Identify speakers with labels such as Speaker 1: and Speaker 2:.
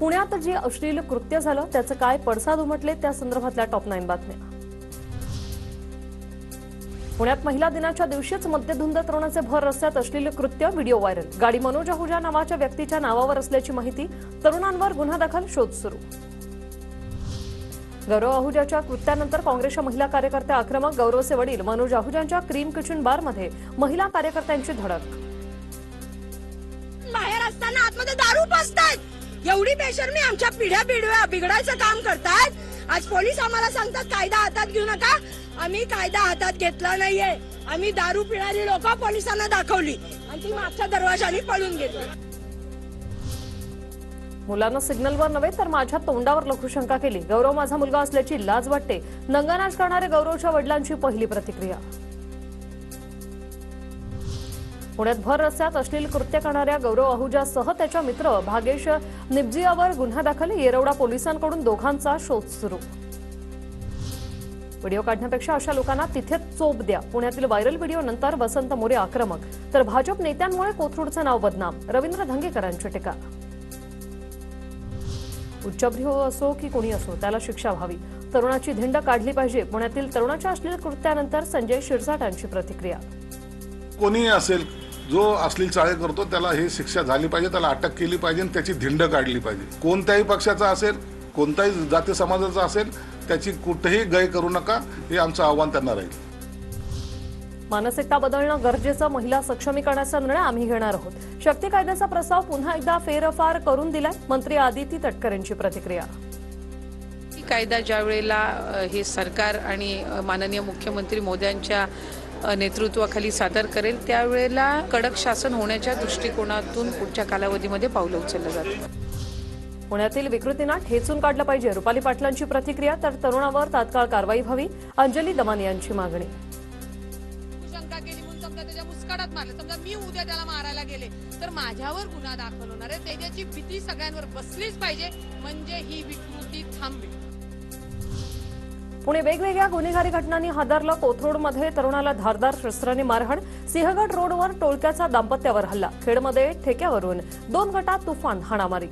Speaker 1: पुण्यात जे अश्लील कृत्य झालं त्याचं काय पडसाद उमटले त्या संदर्भातल्या टॉप 9 बातम्या। पुण्यात महिला दिनाच्या दिवशीच मद्यधुंद तरुणाचे भर रस्त्यात अश्लील कृत्य, व्हिडिओ व्हायरल। गाडी मनोज आहुजा नावाच्या व्यक्तीच्या नावावर असल्याची माहिती, तरुणांवर गुन्हा दाखल, शोध सुरू। गौरव आहुजाच्या कृत्यानंतर काँग्रेसच्या महिला कार्यकर्त्या आक्रमक, गौरवचे वडील मनोज आहुजांच्या क्रीम किचन बारमध्ये महिला कार्यकर्त्यांची धडक।
Speaker 2: बाहेर असताना आतमध्ये दारू पाजतात, एवढी बेशर्मी आमच्या पिढ्या बिघडायचं काम करतात। आज पोलीस आम्हाला सांगतात कायदा हातात घेऊ नका, आम्ही कायदा हातात घेतला नाहीये। आम्ही दारू पिणारी लोक पोलिसांना दाखवली आणि ती मागच्या दरवाजाने पळून गेली।
Speaker 1: मुलांना सिग्नलवर नव्हे तर माझ्या तोंडावर लघुशंका केली, गौरव माझा मुलगा असल्याची लाज वाटते, नंगानाच करणारे गौरवच्या वडिलांची पहिली प्रतिक्रिया। पुण्यात भर रस्त्यात अश्लील कृत्य करणाऱ्या गौरव आहुजासह त्याच्या मित्र भागेश निबजियावर गुन्हा दाखल, येरवडा पोलिसांकडून दोघांचा शोध सुरू। व्हिडिओ काढण्यापेक्षा अशा लोकांना तिथेच चोप द्या, पुण्यातील व्हायरल व्हिडिओ नंतर वसंत मोरे आक्रमक, तर भाजप नेत्यांमुळे कोथरूडचं नाव बदनाम, रवींद्र धंगेकरांची टीका। उच्चभ्रू असो की कोणी असो त्याला शिक्षा व्हावी, तरुणाची धिंड काढली पाहिजे, पुण्यातील तरुणाच्या अश्लील कृत्यानंतर संजय शिरसाटांची प्रतिक्रिया।
Speaker 3: कोणी असेल जो अश्लील चाळे करतो त्याला ही शिक्षा झाली पाहिजे, त्याला अटक केली पाहिजे आणि त्याची धिंड काढली पाहिजे। कोणत्याही पक्षाचा असेल, कोणत्याही जाती समाजाचा असेल, त्याची कुठेही गय करू नका, हे आमचं आव्हान त्यांना राहील।
Speaker 1: मानसिकता बदलणं गरजेचं, महिला सक्षमीकरणाचा निर्णय आम्ही घेणार आहोत, शक्ती कायद्याचा प्रस्ताव पुन्हा एकदा फेरफार करून दिलाय, मंत्री आदिती तटकरेंची प्रतिक्रिया।
Speaker 4: कायदा ज्या वेळेला हे सरकार आणि माननीय मुख्यमंत्री मोदयांच्या नेतृत्वाखाली सादर करेल त्यावेळेला कडक शासन होण्याच्या दृष्टिकोनातून पुढच्या कालावधीमध्ये पावलं उचललं जातं।
Speaker 1: पुण्यातील विकृतींना ठेचून काढलं पाहिजे, रुपाली पाटलांची प्रतिक्रिया, तर तरुणावर तात्काळ कारवाई व्हावी, अंजली दमानी यांची मागणी।
Speaker 2: शंका केली म्हणून समजा त्याच्या मुस्काडात मारलं, समजा मी उद्या त्याला मारायला गेले तर माझ्यावर गुन्हा दाखल होणार आहे, त्याची भीती सगळ्यांवर बसलीच पाहिजे, म्हणजे ही विकृती थांबेल।
Speaker 1: पुणे वेगवेगळ्या गुन्हेगारी घटनांनी हादरलं, कोथरूडमध्ये तरुणाला धारदार शस्त्राने मारहाण, सिंहगड रोडवर टोळक्याचा दाम्पत्यावर हल्ला, खेडमध्ये ठेक्यावरून 2 गटात तुफान हाणामारी।